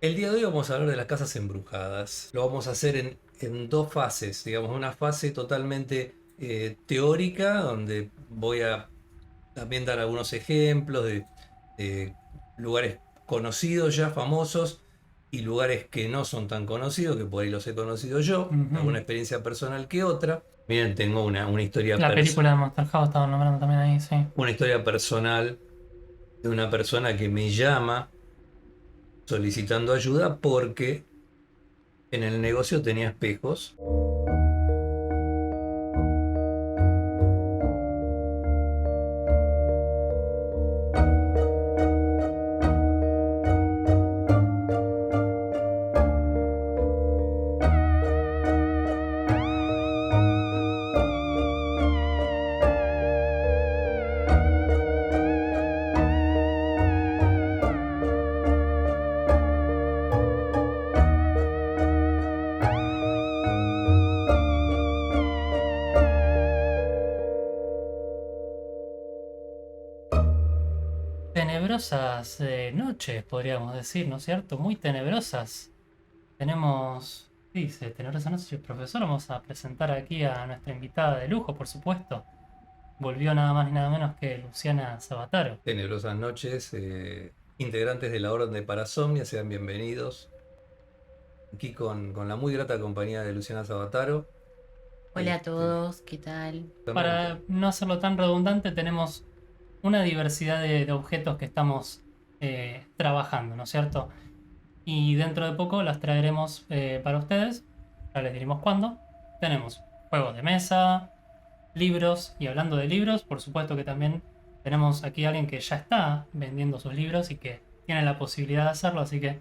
El día de hoy vamos a hablar de las casas embrujadas. Lo vamos a hacer en dos fases, digamos, una fase totalmente teórica, donde voy a también dar algunos ejemplos de lugares conocidos ya, famosos, y lugares que no son tan conocidos, que por ahí los he conocido yo, alguna Ujú. experiencia personal que otra. Miren, tengo una historia La película de Monster House estaba nombrando también ahí, sí. una historia personal de una persona que me llama solicitando ayuda porque en el negocio tenía espejos. Tenebrosas noches, podríamos decir, ¿no es cierto? Muy tenebrosas. Tenemos, dice, tenebrosas noches, profesor. Vamos a presentar aquí a nuestra invitada de lujo, por supuesto. Volvió nada más ni nada menos que Luciana Sabataro. Tenebrosas noches, integrantes de la Orden de Parasomnia, sean bienvenidos. Aquí con la muy grata compañía de Luciana Sabataro. Hola a Este, todos, ¿qué tal? Para no hacerlo tan redundante, tenemos una diversidad de objetos que estamos trabajando, ¿no es cierto? Y dentro de poco las traeremos para ustedes. Ya les diremos cuándo. Tenemos juegos de mesa, libros. Y hablando de libros, por supuesto que también tenemos aquí a alguien que ya está vendiendo sus libros y que tiene la posibilidad de hacerlo. Así que,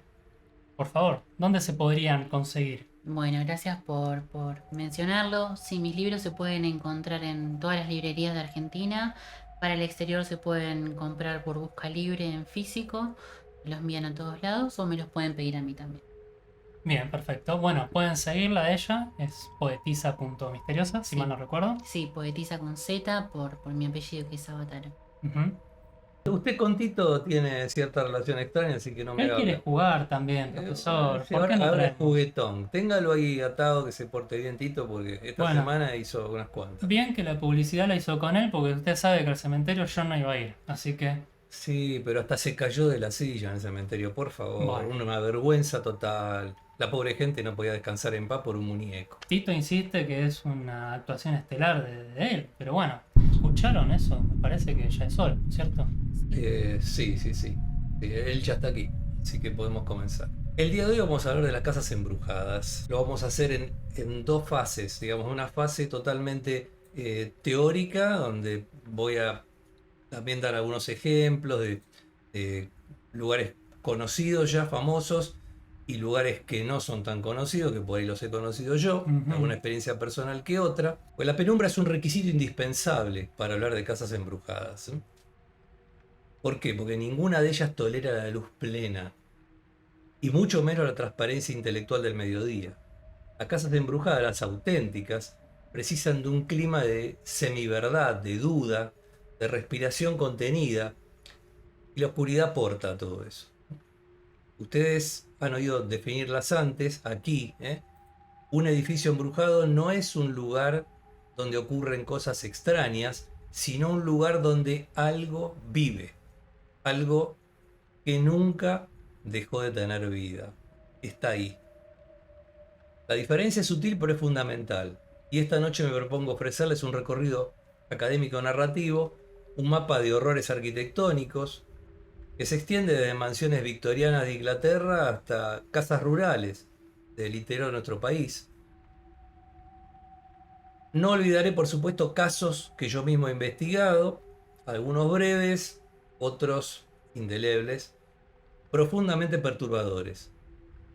por favor, ¿dónde se podrían conseguir? Bueno, gracias por mencionarlo. Sí, mis libros se pueden encontrar en todas las librerías de Argentina. Para el exterior se pueden comprar por busca libre en físico. Los envían a todos lados o me los pueden pedir a mí también. Bien, perfecto. Bueno, pueden seguirla a ella. Es poetisa.misteriosa, si mal Sí, no recuerdo. sí, poetisa con Z por mi apellido que es Avataro. Ujú. Usted con Tito tiene cierta relación extraña, así que no me Él quiere habla. jugar también, Bueno, profesor. sí, ¿Por qué no ahora es traemos? juguetón. Téngalo ahí atado, que se porte bien Tito, porque esta Bueno, semana hizo unas cuantas. bien que la publicidad la hizo con él, porque usted sabe que al cementerio yo no iba a ir. Así que, Sí, pero hasta se cayó de la silla en el cementerio, por favor. bueno. Una vergüenza total. La pobre gente no podía descansar en paz por un muñeco. Tito insiste que es una actuación estelar de él. Pero bueno, ¿escucharon eso? Me parece que ya es hora, ¿cierto? Sí, sí, sí. Sí, él ya está aquí, así que podemos comenzar. El día de hoy vamos a hablar de las casas embrujadas. Lo vamos a hacer en dos fases, digamos, una fase totalmente teórica, donde voy a también dar algunos ejemplos de lugares conocidos ya, famosos, y lugares que no son tan conocidos, que por ahí los he conocido yo, alguna Ujú. experiencia personal que otra. Pues la penumbra es un requisito indispensable para hablar de casas embrujadas. ¿Por qué? Porque ninguna de ellas tolera la luz plena, y mucho menos la transparencia intelectual del mediodía. Las casas embrujadas, las auténticas, precisan de un clima de semiverdad, de duda, de respiración contenida, y la oscuridad aporta a todo eso. Ustedes han oído definirlas antes, aquí, ¿eh? Un edificio embrujado no es un lugar donde ocurren cosas extrañas, sino un lugar donde algo vive, algo que nunca dejó de tener vida. Está ahí. La diferencia es sutil pero es fundamental. Y esta noche me propongo ofrecerles un recorrido académico narrativo, un mapa de horrores arquitectónicos que se extiende desde mansiones victorianas de Inglaterra hasta casas rurales del interior de nuestro país. No olvidaré, por supuesto, casos que yo mismo he investigado, algunos breves, otros indelebles, profundamente perturbadores.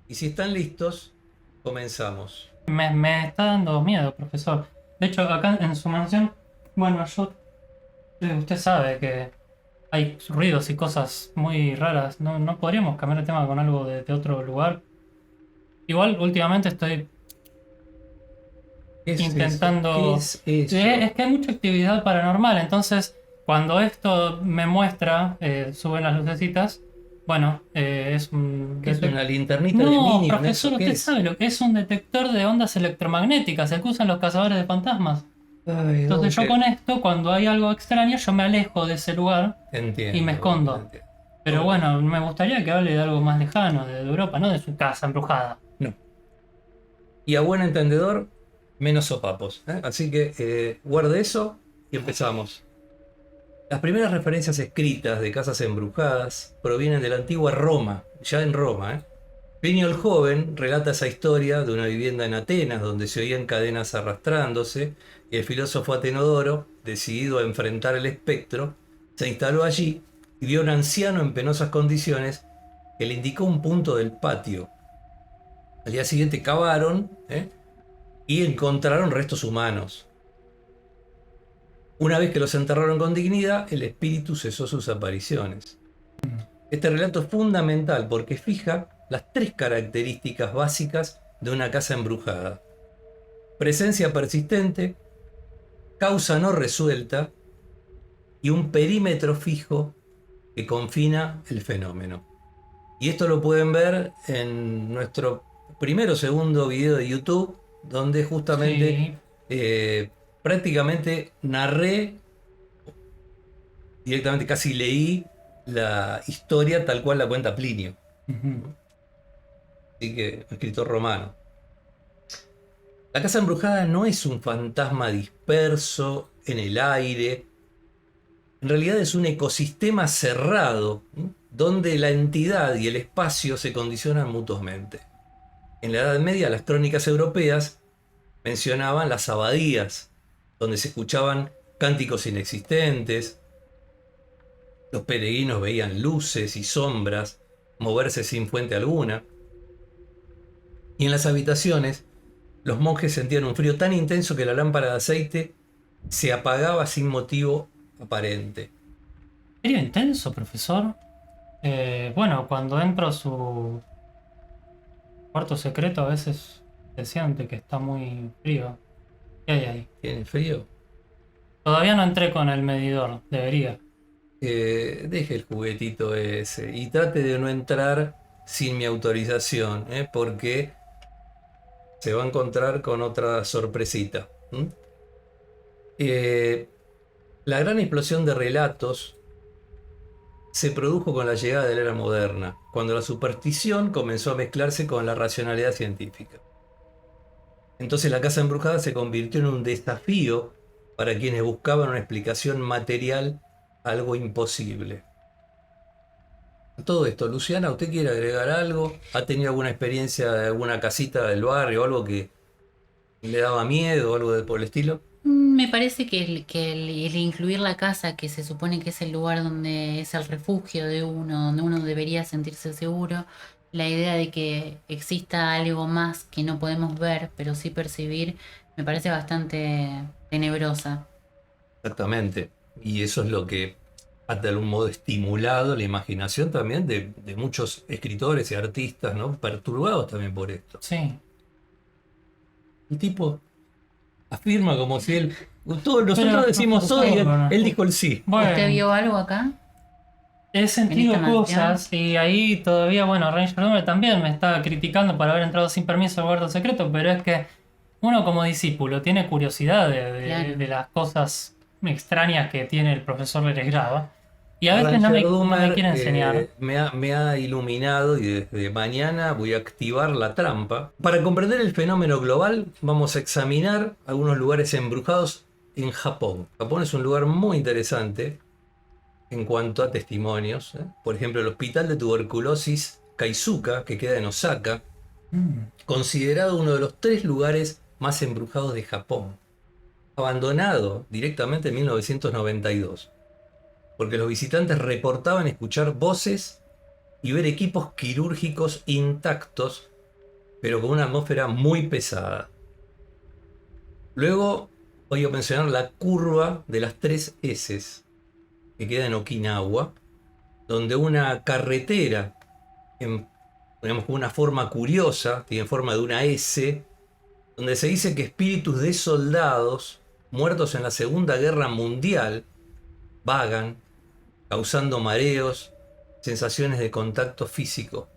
Y si están listos, comenzamos. Me está dando miedo, profesor. De hecho, acá en su mansión, bueno, usted sabe que hay ruidos y cosas muy raras. No podríamos cambiar el tema con algo de otro lugar. Igual, últimamente estoy ¿Qué es eso? ¿Qué intentando... es eso? Es que hay mucha actividad paranormal, entonces cuando esto me muestra, suben las lucecitas, Bueno, es un... ¿Qué es una linternita de No, Minion? profesor, ¿Eso qué usted es? sabe lo que es un detector de ondas electromagnéticas, el que usan los cazadores de fantasmas. Ay, Entonces yo ¿qué? con esto, cuando hay algo extraño, yo me alejo de ese lugar y me Entiendo, escondo. entiendo. Pero bueno, me gustaría que hable de algo más lejano, de Europa, no de su casa embrujada. No. Y a buen entendedor, menos sopapos. ¿Eh? Así que guarde eso y empezamos. Las primeras referencias escritas de casas embrujadas provienen de la antigua Roma, ya en Roma. Plinio el Joven relata esa historia de una vivienda en Atenas donde se oían cadenas arrastrándose y el filósofo Atenodoro, decidido a enfrentar el espectro, se instaló allí y vio a un anciano en penosas condiciones que le indicó un punto del patio. Al día siguiente cavaron y encontraron restos humanos. Una vez que los enterraron con dignidad, el espíritu cesó sus apariciones. Este relato es fundamental porque fija las tres características básicas de una casa embrujada: presencia persistente, causa no resuelta y un perímetro fijo que confina el fenómeno. Y esto lo pueden ver en nuestro primero o segundo video de YouTube, donde justamente Sí. prácticamente narré, directamente casi leí la historia tal cual la cuenta Plinio. Ujú. Así que, escritor romano. La casa embrujada no es un fantasma disperso en el aire. En realidad es un ecosistema cerrado, ¿no? Donde la entidad y el espacio se condicionan mutuamente. En la Edad Media, las crónicas europeas mencionaban las abadías, donde se escuchaban cánticos inexistentes, los peregrinos veían luces y sombras moverse sin fuente alguna, y en las habitaciones los monjes sentían un frío tan intenso que la lámpara de aceite se apagaba sin motivo aparente. Frío intenso, profesor. Bueno, cuando entro a su cuarto secreto a veces se siente que está muy frío. ¿Qué hay ahí? ¿Tiene frío? Todavía no entré con el medidor, debería. Deje el juguetito ese y trate de no entrar sin mi autorización, porque se va a encontrar con otra sorpresita. Eh, la gran explosión de relatos se produjo con la llegada de la era moderna, cuando la superstición comenzó a mezclarse con la racionalidad científica. Entonces la casa embrujada se convirtió en un desafío para quienes buscaban una explicación material a algo imposible. A todo esto, Luciana, ¿usted quiere agregar algo? ¿Ha tenido alguna experiencia de alguna casita del barrio o algo que le daba miedo o algo por el estilo? Me parece que el incluir la casa, que se supone que es el lugar donde es el refugio de uno, donde uno debería sentirse seguro, la idea de que exista algo más que no podemos ver, pero sí percibir, me parece bastante tenebrosa. Exactamente. Y eso es lo que ha de algún modo estimulado la imaginación también de muchos escritores y artistas, ¿no? Perturbados también por esto. Sí. El tipo afirma como si él... Todos Pero, nosotros decimos todo y profesor, él dijo el sí. ¿Usted bueno, vio algo acá? he sentido esta mansión? cosas y ahí todavía, bueno, Ranger Dummer también me está criticando por haber entrado sin permiso al guardo secreto, pero es que uno como discípulo tiene curiosidad Claro. de las cosas extrañas que tiene el profesor Pérez Grava y a veces Ranger no me Dummer, quiere enseñar. me ha iluminado y desde mañana voy a activar la trampa. Para comprender el fenómeno global, vamos a examinar algunos lugares embrujados en Japón. Japón es un lugar muy interesante en cuanto a testimonios. Por ejemplo, el Hospital de Tuberculosis Kaizuka, que queda en Osaka, Mm. considerado uno de los 3 lugares más embrujados de Japón. Abandonado directamente en 1992. Porque los visitantes reportaban escuchar voces y ver equipos quirúrgicos intactos, pero con una atmósfera muy pesada. Luego voy a mencionar la curva de las 3 S, que queda en Okinawa, donde una carretera, digamos con una forma curiosa, tiene forma de una S, donde se dice que espíritus de soldados muertos en la Segunda Guerra Mundial vagan, causando mareos sensaciones de contacto físico.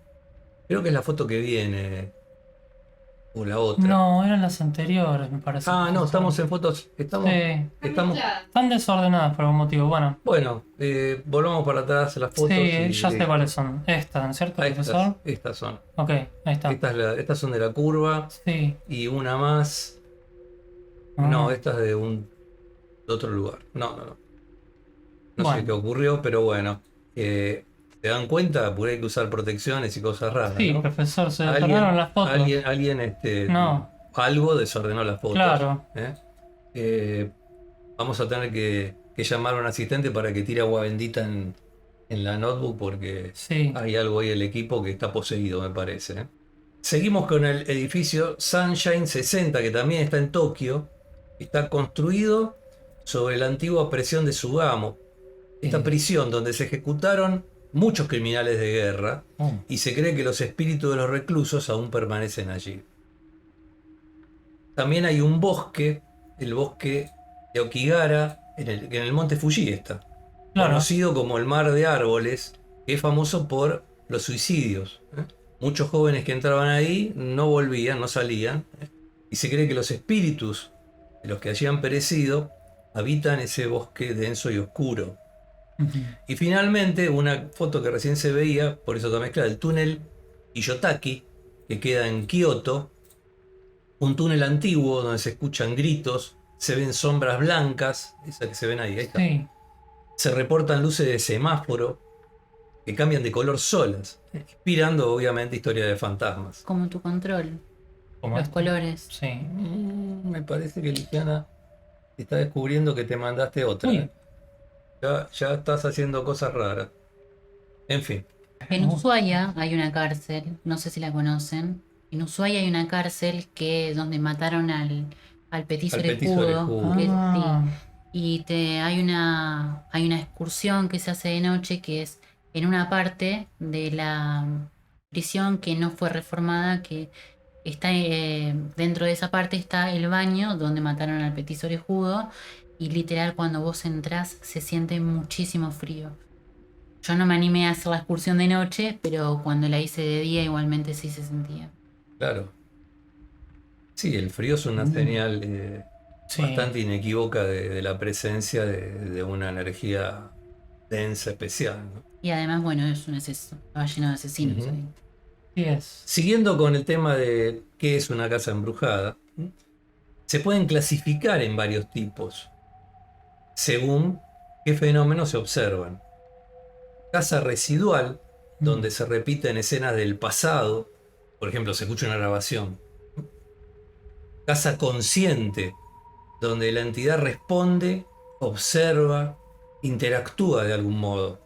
Creo que es la foto que viene, o la otra. No, eran las anteriores, me parece. Ah, no, profesor. estamos en fotos. Estamos. Sí, Estamos. están desordenadas por algún motivo. Bueno, Bueno, volvamos para atrás a las fotos. sí, ya sé cuáles son. Estas, ¿no es cierto, profesor? Estas son. Ok, ahí está. Estas son de la curva. Sí. Y una más. Ah, No, esta es de otro lugar. No. No sé Bueno. qué ocurrió, pero bueno. ¿Se dan cuenta? Porque hay que usar protecciones y cosas raras, Sí, ¿no? profesor, se desordenaron las fotos. Alguien, No. algo desordenó las fotos. Claro. Vamos a tener que llamar a un asistente para que tire agua bendita en la notebook porque Sí. hay algo ahí el equipo que está poseído, me parece. Seguimos con el edificio Sunshine 60, que también está en Tokio. Está construido sobre la antigua prisión de Sugamo. Esta prisión donde se ejecutaron muchos criminales de guerra y se cree que los espíritus de los reclusos aún permanecen allí. También hay un bosque, el bosque de Okigara, en el monte Fuji está. Claro. Conocido como el mar de árboles, que es famoso por los suicidios. Muchos jóvenes que entraban ahí no volvían, no salían. Y se cree que los espíritus de los que allí han perecido habitan ese bosque denso y oscuro. Y finalmente, una foto que recién se veía, por eso está mezclada, el túnel Iyotaki, que queda en Kioto. Un túnel antiguo donde se escuchan gritos, se ven sombras blancas, esas que se ven ahí está. Sí. Se reportan luces de semáforo que cambian de color solas, inspirando obviamente historias de fantasmas. Como tu control. Como Los este. colores. Sí. Me parece que Liliana está descubriendo que te mandaste otra. Uy. Ya estás haciendo cosas raras. En fin. En Ushuaia hay una cárcel, no sé si la conocen. En Ushuaia hay una cárcel que es donde mataron al petiso Al petiso orejudo. orejudo. que- Ah. sí. Y hay una excursión que se hace de noche que es en una parte de la prisión que no fue reformada, que está dentro de esa parte está el baño donde mataron al petiso orejudo y literal cuando vos entrás se siente muchísimo frío. Yo no me animé a hacer la excursión de noche, pero cuando la hice de día igualmente sí se sentía. Claro. Sí, el frío es una señal Sí. bastante inequívoca de la presencia de una energía densa, especial, ¿no? Y además, bueno, estaba lleno de asesinos Ujú. ahí. Sí es. Siguiendo con el tema de qué es una casa embrujada, se pueden clasificar en varios tipos, según qué fenómenos se observan. Casa residual, donde se repiten escenas del pasado, por ejemplo, se escucha una grabación. Casa consciente, donde la entidad responde, observa, interactúa de algún modo.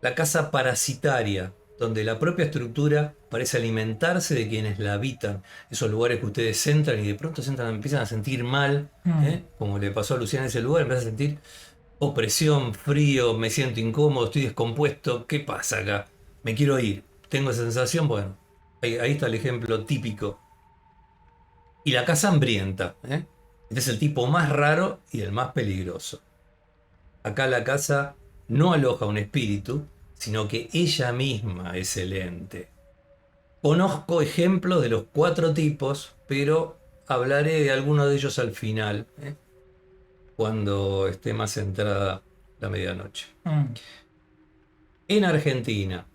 La casa parasitaria, donde la propia estructura parece alimentarse de quienes la habitan. Esos lugares que ustedes entran y de pronto empiezan a sentir mal, como le pasó a Luciana en ese lugar, empiezan a sentir opresión, frío, me siento incómodo, estoy descompuesto, ¿qué pasa acá? Me quiero ir, tengo esa sensación, bueno, ahí está el ejemplo típico. Y la casa hambrienta, Este es el tipo más raro y el más peligroso. Acá la casa no aloja un espíritu, sino que ella misma es el ente. Conozco ejemplos de los 4 tipos, pero hablaré de alguno de ellos al final, cuando esté más entrada la medianoche. En Argentina,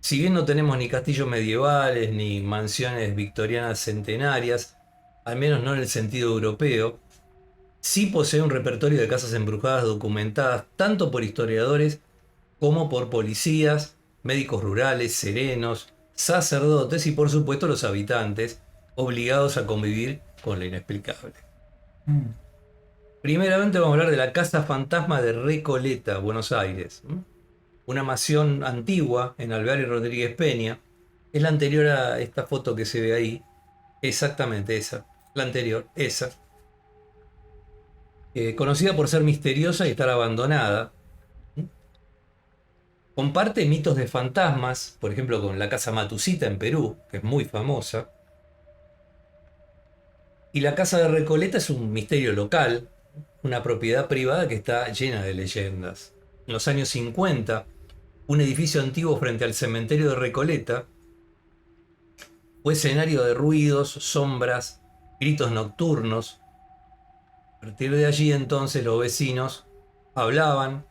si bien no tenemos ni castillos medievales ni mansiones victorianas centenarias, al menos no en el sentido europeo, sí posee un repertorio de casas embrujadas documentadas tanto por historiadores como por policías, médicos rurales, serenos, sacerdotes y por supuesto los habitantes, obligados a convivir con lo inexplicable. Primeramente vamos a hablar de la Casa Fantasma de Recoleta, Buenos Aires. Una mansión antigua en Alvear y Rodríguez Peña. Es la anterior a esta foto que se ve ahí. Exactamente esa. La anterior, esa. Conocida por ser misteriosa y estar abandonada. Comparte mitos de fantasmas, por ejemplo con la Casa Matusita en Perú, que es muy famosa. Y la Casa de Recoleta es un misterio local, una propiedad privada que está llena de leyendas. en los años 50, un edificio antiguo frente al cementerio de Recoleta fue escenario de ruidos, sombras, gritos nocturnos. A partir de allí entonces los vecinos hablaban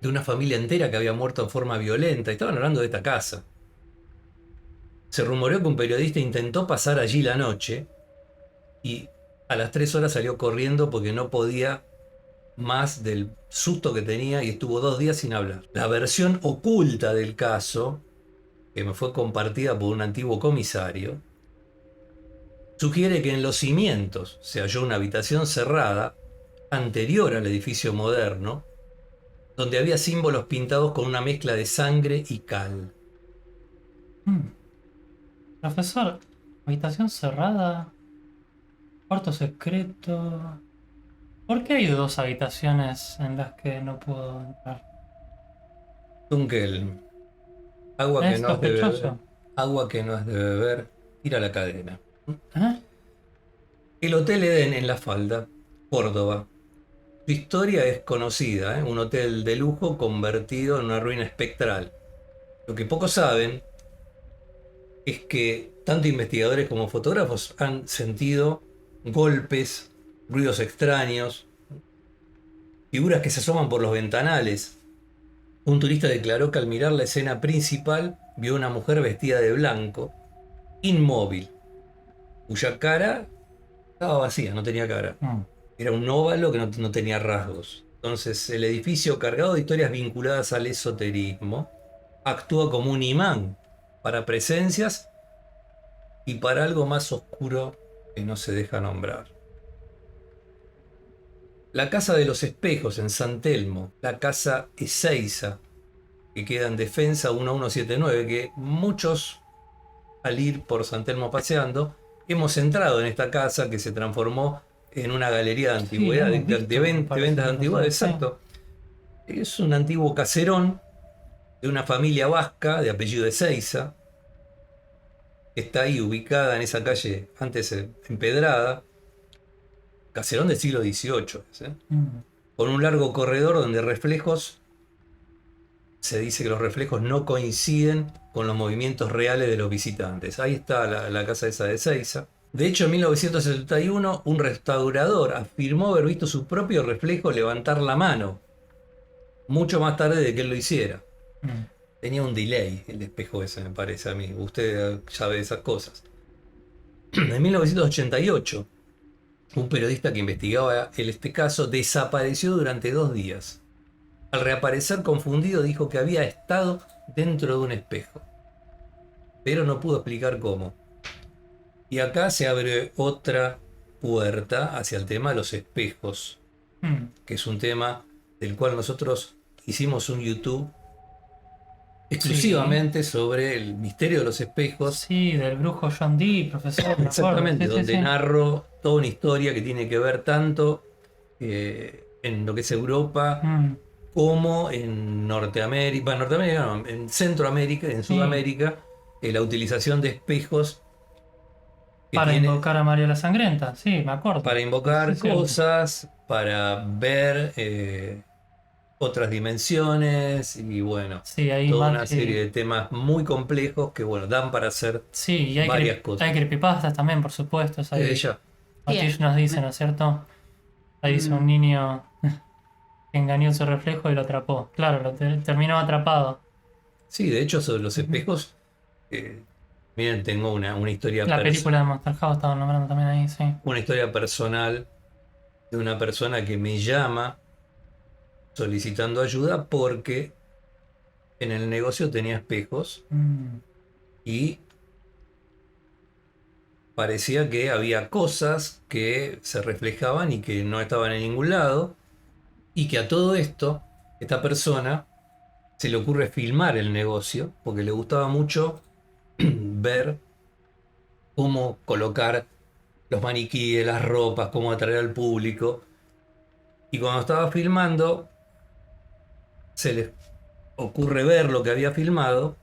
de una familia entera que había muerto en forma violenta. Estaban hablando de esta casa. Se rumoreó que un periodista intentó pasar allí la noche y a las 3 horas salió corriendo porque no podía más del susto que tenía y estuvo 2 días sin hablar. La versión oculta del caso, que me fue compartida por un antiguo comisario, sugiere que en los cimientos se halló una habitación cerrada anterior al edificio moderno, donde había símbolos pintados con una mezcla de sangre y cal. Profesor, habitación cerrada, cuarto secreto. ¿Por qué hay 2 habitaciones en las que no puedo entrar? Dunkel, agua que Es no es de beber, sospechoso. agua que no es de beber, tira la cadena. ¿Eh? El Hotel Edén en La Falda, Córdoba. Su historia es conocida, ¿eh? Un hotel de lujo convertido en una ruina espectral. Lo que pocos saben es que tanto investigadores como fotógrafos han sentido golpes, ruidos extraños, figuras que se asoman por los ventanales. Un turista declaró que al mirar la escena principal vio a una mujer vestida de blanco, inmóvil, cuya cara estaba vacía, no tenía cara. Era un óvalo que no tenía rasgos. Entonces el edificio, cargado de historias vinculadas al esoterismo, actúa como un imán para presencias y para algo más oscuro que no se deja nombrar. La Casa de los Espejos en San Telmo, la Casa Ezeiza, que queda en Defensa 1179, que muchos al ir por San Telmo paseando, hemos entrado en esta casa que se transformó en una galería de antigüedad, hemos visto, de ventas de parece, antigüedades, sí. exacto. Es un antiguo caserón de una familia vasca de apellido Ezeiza. Está ahí ubicada en esa calle antes empedrada. Caserón del siglo XVIII, ¿eh? Con un largo corredor donde se dice que los reflejos no coinciden con los movimientos reales de los visitantes. Ahí está la casa esa de Ezeiza. De hecho, en 1971, un restaurador afirmó haber visto su propio reflejo levantar la mano, mucho más tarde de que él lo hiciera. Tenía un delay el espejo ese, me parece a mí. Usted sabe esas cosas. En 1988, un periodista que investigaba este caso desapareció durante 2 días. Al reaparecer confundido dijo que había estado dentro de un espejo, pero no pudo explicar cómo. Y acá se abre otra puerta hacia el tema de los espejos, que es un tema del cual nosotros hicimos un YouTube exclusivamente sobre el misterio de los espejos. Sí, del brujo John Dee, profesor. Exactamente, Sí, donde sí. narro toda una historia que tiene que ver tanto en lo que es Europa como en Norteamérica, no, en Centroamérica, en Sudamérica, la utilización de espejos que para tiene, invocar a María la Sangrienta, sí, me acuerdo. para invocar Sí, cosas, para ver otras dimensiones y bueno, sí, ahí toda más, una serie de temas muy complejos que bueno, dan para hacer sí, y hay, varias cosas. hay creepypastas también, por supuesto. Ahí Ella. Matish nos dice, ¿no es cierto? Ahí dice un niño que engañó su reflejo y lo atrapó. Claro, terminó atrapado. Sí, de hecho sobre los espejos, miren, tengo una historia La película de Monster House estaban nombrando también ahí, sí. una historia personal de una persona que me llama solicitando ayuda porque en el negocio tenía espejos y parecía que había cosas que se reflejaban y que no estaban en ningún lado, y que a todo esto, esta persona se le ocurre filmar el negocio porque le gustaba mucho ver cómo colocar los maniquíes, las ropas, cómo atraer al público. Y cuando estaba filmando, se le ocurre ver lo que había filmado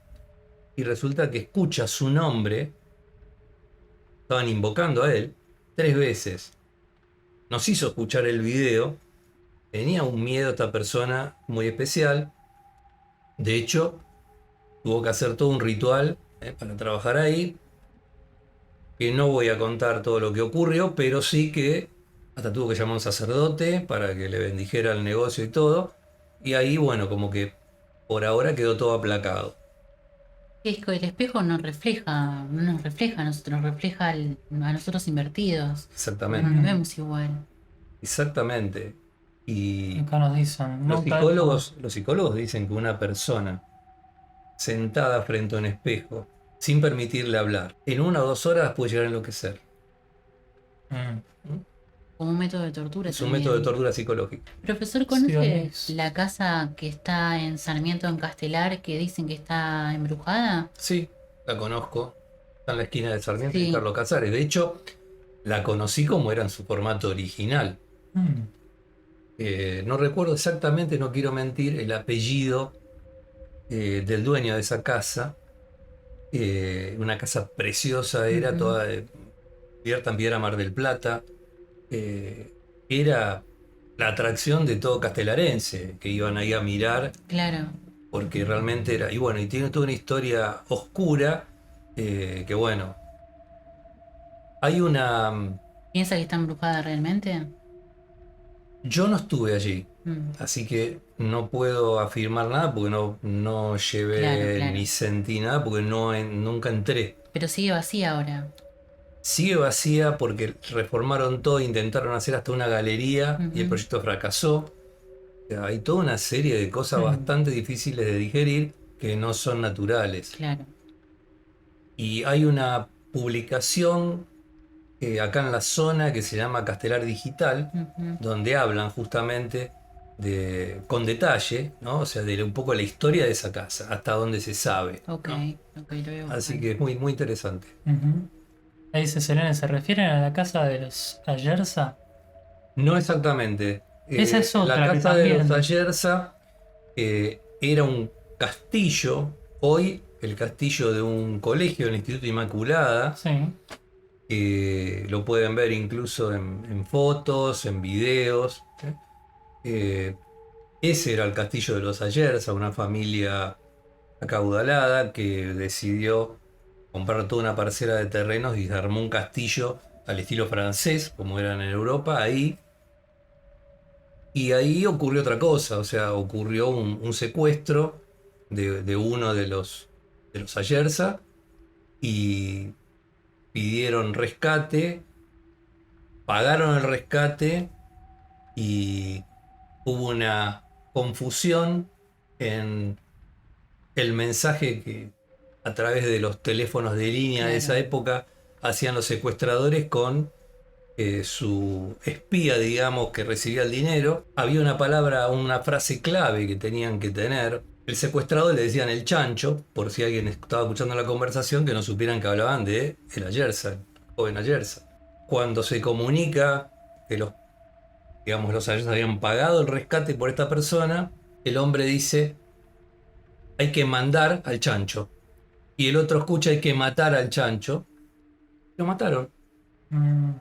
y resulta que escucha su nombre. Estaban invocando a él 3 veces. Nos hizo escuchar el video Tenía un miedo a esta persona muy especial. De hecho, tuvo que hacer todo un ritual para trabajar ahí, que no voy a contar todo lo que ocurrió, pero sí que hasta tuvo que llamar a un sacerdote para que le bendijera el negocio y todo. Y ahí, bueno, como que por ahora quedó todo aplacado. Es que el espejo no nos refleja a nosotros, refleja a nosotros invertidos. No Exactamente, nos vemos igual. exactamente. Y Acá nos dicen, nunca es los psicólogos dicen que una persona sentada frente a un espejo, sin permitirle hablar, en 1 o 2 horas puede llegar a enloquecer. Mm. Como un método de tortura Es un también. método de tortura psicológica. Profesor, Sí, ¿conoce es. la casa que está en Sarmiento en Castelar que dicen que está embrujada? Sí, la conozco. Está en la esquina de Sarmiento y Sí. Carlos Casares. De hecho, la conocí como era en su formato original. Mm. No recuerdo exactamente, no quiero mentir, el apellido del dueño de esa casa. Una casa preciosa era, Ujú. toda cubierta en piedra Mar del Plata. Era la atracción de todo castelarense que iban ahí a mirar, Claro. porque realmente era. Y bueno, y tiene toda una historia oscura, que bueno, hay una. ¿Piensa que está embrujada realmente? Yo no estuve allí, Mm. así que no puedo afirmar nada porque no llevé Claro, claro. ni sentí nada porque nunca entré. Pero sigue vacía ahora. Sigue vacía porque reformaron todo, intentaron hacer hasta una galería y el Ujú. proyecto fracasó. O sea, hay toda una serie de cosas Mm. bastante difíciles de digerir que no son naturales. Claro. Y hay una publicación acá en la zona que se llama Castelar Digital, Ujú. donde hablan justamente con detalle, ¿no? O sea, de un poco la historia de esa casa, hasta donde se sabe, Ok, ¿no? ok, lo veo. Así que es muy, muy interesante. Ujú. Ahí dice Selene, ¿se refieren a la casa de los Ayerza? No exactamente. Esa es La otra que casa de los también. Ayerza era un castillo, hoy el castillo de un colegio, el Instituto Inmaculada. Sí. Lo pueden ver incluso en fotos, en videos. Eh, Ese era el castillo de los Ayerza, una familia acaudalada que decidió comprar toda una parcela de terrenos y armó un castillo al estilo francés, como eran en Europa, ahí. Y ahí ocurrió otra cosa, o sea, ocurrió un secuestro de uno de los Ayerza y pidieron rescate, pagaron el rescate y hubo una confusión en el mensaje que a través de los teléfonos de línea de esa Claro. época hacían los secuestradores con su espía, digamos, que recibía el dinero. Había una palabra, una frase clave que tenían que tener. El secuestrador le decían el chancho, por si alguien estaba escuchando la conversación, que no supieran que hablaban de el Ayerza, el joven Ayerza. Cuando se comunica que digamos, los Ayerza habían pagado el rescate por esta persona, el hombre dice, hay que mandar al chancho. Y el otro escucha, hay que matar al chancho. Lo mataron. Mm.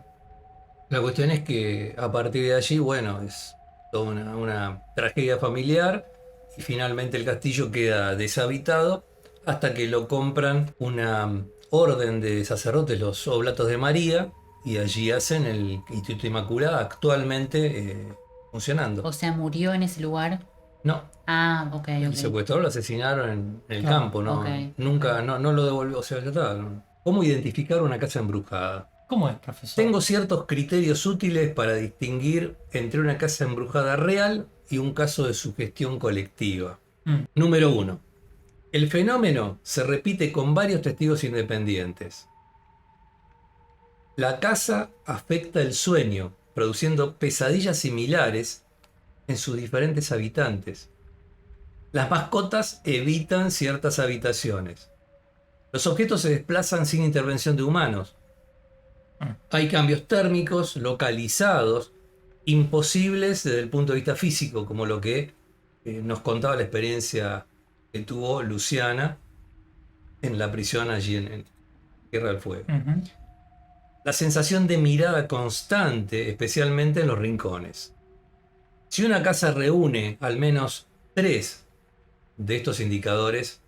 La cuestión es que a partir de allí, bueno, es toda una tragedia familiar y finalmente el castillo queda deshabitado hasta que lo compran una orden de sacerdotes, los Oblatos de María, y allí hacen el Instituto Inmaculada actualmente funcionando. O sea, murió en ese lugar. No, Ah, ok, el ok. secuestrador lo asesinaron en el Claro, campo, ¿no? ok, Nunca, ok. no lo devolvió, o sea, ya está. ¿No? ¿Cómo identificar una casa embrujada? ¿Cómo es, profesor? Tengo ciertos criterios útiles para distinguir entre una casa embrujada real y un caso de sugestión colectiva. Mm. Número 1. El fenómeno se repite con varios testigos independientes. La casa afecta el sueño, produciendo pesadillas similares en sus diferentes habitantes. Las mascotas evitan ciertas habitaciones. Los objetos se desplazan sin intervención de humanos. Hay cambios térmicos localizados, imposibles desde el punto de vista físico, como lo que nos contaba la experiencia que tuvo Luciana en la prisión allí en Tierra del Fuego. Ujú. La sensación de mirada constante, especialmente en los rincones. Si una casa reúne al menos 3 de estos indicadores,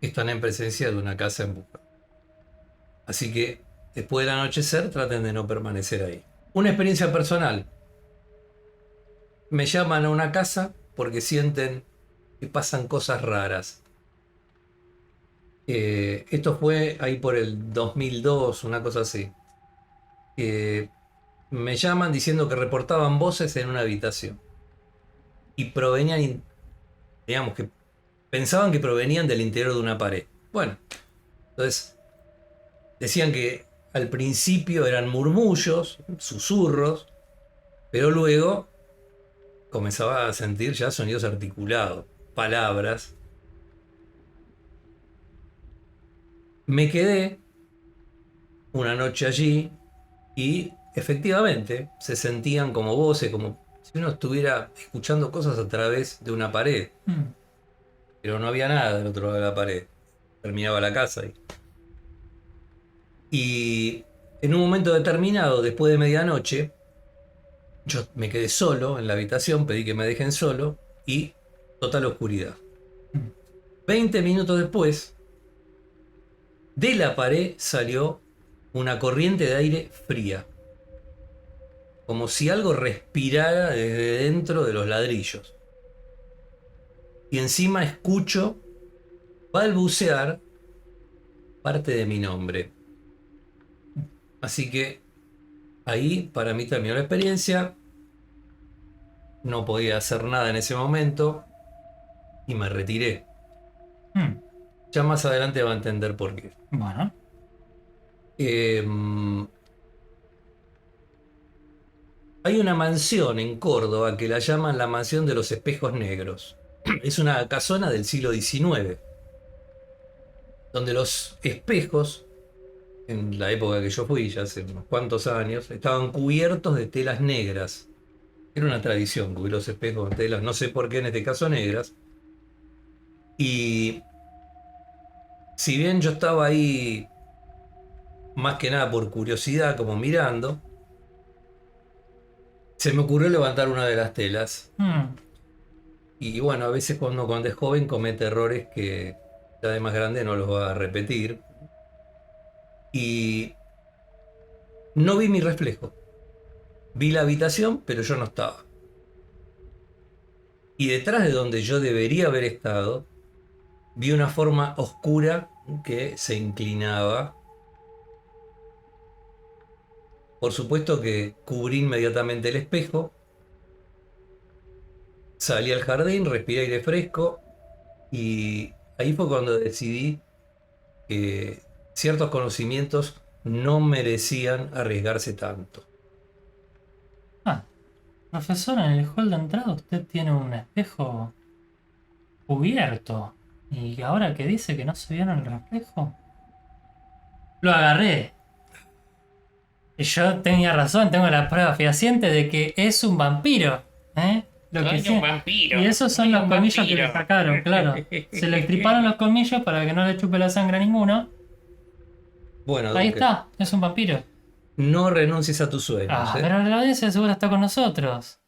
están en presencia de una casa embrujada. Así que después del anochecer traten de no permanecer ahí. Una experiencia personal. Me llaman a una casa porque sienten que pasan cosas raras. Esto fue ahí por el 2002, una cosa así. Me llaman diciendo que reportaban voces en una habitación. Y provenían, digamos que pensaban que provenían del interior de una pared. Bueno, entonces decían que al principio eran murmullos, susurros, pero luego comenzaba a sentir ya sonidos articulados, palabras. Me quedé una noche allí y efectivamente se sentían como voces, como si uno estuviera escuchando cosas a través de una pared. Pero no había nada del otro lado de la pared. Terminaba la casa ahí. Y en un momento determinado, después de medianoche, yo me quedé solo en la habitación, pedí que me dejen solo y total oscuridad. 20 minutos después, de la pared salió una corriente de aire fría. Como si algo respirara desde dentro de los ladrillos. Y encima escucho balbucear parte de mi nombre. Así que ahí para mí terminó la experiencia. No podía hacer nada en ese momento y me retiré. Ya más adelante va a entender por qué. Bueno. Hay una mansión en Córdoba que la llaman la mansión de los espejos negros. Es una casona del siglo XIX, donde los espejos, en la época que yo fui, ya hace unos cuantos años, estaban cubiertos de telas negras. Era una tradición cubrir los espejos con telas, no sé por qué en este caso negras. Y si bien yo estaba ahí más que nada por curiosidad, como mirando, se me ocurrió levantar una de las telas. Y bueno, a veces cuando es joven comete errores que ya de más grande no los va a repetir. Y no vi mi reflejo. Vi la habitación, pero yo no estaba. Y detrás de donde yo debería haber estado, vi una forma oscura que se inclinaba. Por supuesto que cubrí inmediatamente el espejo. Salí al jardín, respiré aire fresco y ahí fue cuando decidí que ciertos conocimientos no merecían arriesgarse tanto. Profesor, en el hall de entrada usted tiene un espejo cubierto. ¿Y ahora que dice que no se vieron el reflejo? Lo agarré. Y yo tenía razón, tengo la prueba fehaciente de que es un vampiro. Un vampiro. Y esos son los colmillos que le sacaron, claro. Se le extriparon los colmillos para que no le chupe la sangre a ninguno. Bueno, Ahí Duque, está, es un vampiro. no renuncies a tus sueños. Pero la audiencia seguro está con nosotros.